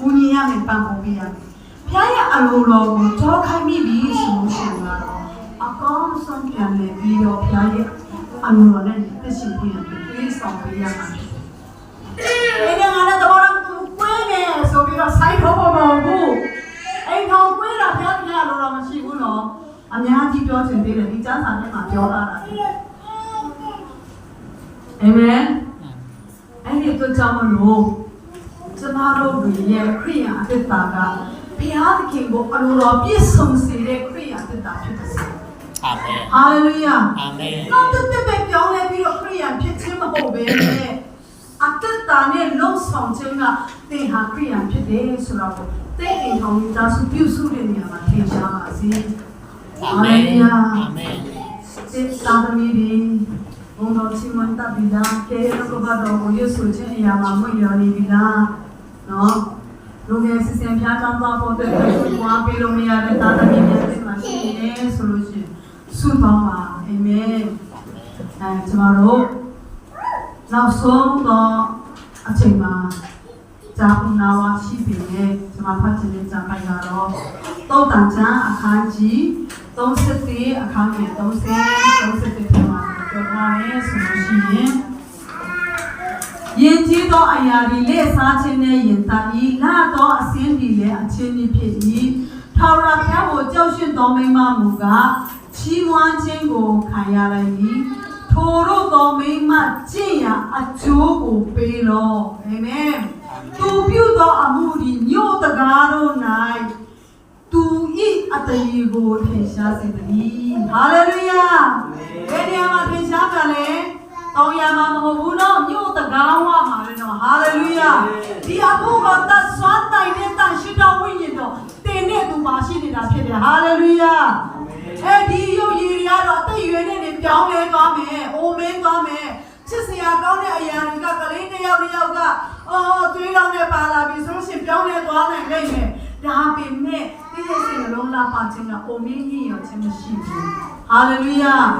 ဦးညီရမယ်ပန်းပေါ်ပေးရမယ်ဘုရားရဲ့အလိုတော်ကိုကြောခိုင်းမိပြီဆိုလို့ရှိရင်တော့အကောင်းဆုံးပြန်လည်ပြီးတော့ဘုရားရဲ့အလိုတော်နဲ့သိရှိပြီးတော့ပြေးဆောင်ပေးရမှာဒီကငါလည်းတော့ကွေးနေဆိုပြီးတော့ဆိုင်တော့မဟုတ်ဘူးအိမ်ထောင်ကွေးတာဘုရားကအလိုတော်မရှိဘူးနော်အများကြီးပြောချင်သေးတယ်ဒီကျမ်းစာထဲမှာပြောလာတာအာမင်အဲ့ဒီတော့ကြောင့်မလို့ကျမတို့ရဲ့ခရိယာအသက်တာကဘုရားသခင်ကိုအလိုတော်ပြည့်စုံစေတဲ့ခရိယာအသက်တာဖြစ်ပါစေအာမင်ဟာလေလုယာအာမင်နောက်တစ်သက်ပဲပြောင်းလဲပြီးတော့ခရိယာဖြစ်ခြင်းမဟုတ်ဘဲနဲ့အသက်တာနဲ့လုံဆောင်ခြင်းကသင်ဟာခရိယာဖြစ်တယ်ဆိုတော့တဲ့အိမ်ထောင်သားစုပြုစုတဲ့နေရာမှာထင်ရှားပါစေအာမင်အာမင်စေသာသမီတွေဘုံတော်ချီးမွမ်းတတ်ပြီလားကဲတော့ဘာတော်ကိုရွတ်ဆိုခြင်းအရာမှာမွေ့လျော်နေပြီလားနော်လူငယ်စစ်စင်ဖျားတောင်းသွားဖို့အတွက်ဝါပေးလို့မရတဲ့သာသမီတွေဒီမှာရှိနေတယ်ဆိုလို့ရှိရင်ဆုတောင်းပါအာမင်ကျွန်တော်တို့နောက်ဆုံးတော့အချိန်မှာဇာပုနာဝရှိပြီလေကျွန်မဖတ်ချင်တဲ့ဇာပိုင်ကတော့တောတန်ချာအခန်းကြီး34အခန်းငယ်30ထဲမှာပြောထားရဲဆိုလို့ရှိရင်ယဉ်ကျေးသောအရာတွေလက်စားခြင်းနဲ့ယဉ်တတ်၏လာသောအစင်းတွေလည်းအချင်းချင်းဖြစ်၏ထာဝရဘုရားကိုကြောက်ရွံ့သောမိန်းမမူကားချီးမွမ်းခြင်းကိုခံရလိုက်၏ထိုတို့သောမိန်းမကျင့်ရာအကျိုးကိုပေးလောအာမင်သူပြုသောအမှုသည်မြို့တကားတို့၌သူဤအတရေကိုထင်ရှားစေသည်ဟာလေလုယာဘယ်နေရာမှာထင်ရှားကြလဲတောင်းရမှာမဟုတ်ဘူးနော်မြို့တကားဝမှာလေနော်ဟာလေလုယာဒီအမှုကသတ်ဆွမ်းတိုင်တဲ့တန်ရှိတော်ဝိညာဉ်တော်တင်နဲ့သူပါရှိနေတာဖြစ်တယ်ဟာလေလုယာဒီရုပ်ရည်တွေကတော့အသက်ရွယ်နဲ့နေပြောင်းလဲသွားမယ်အိုမင်းသွားမယ်ချစ်စရာကောင်းတဲ့အရာတွေကကလေးတစ်ယောက်ကသွေးတော်နဲ့ပါလာပြီဆိုလို့ရှိရင်ပြောင်းလဲသွားနိုင်လိမ့်မယ်ဒါပေမဲ့ဒီရဲ့စိတ်နှလုံးလာပါခြင်းကအိုမင်းကြီးရောခြင်းမရှိဘူးဟာလေလုယာ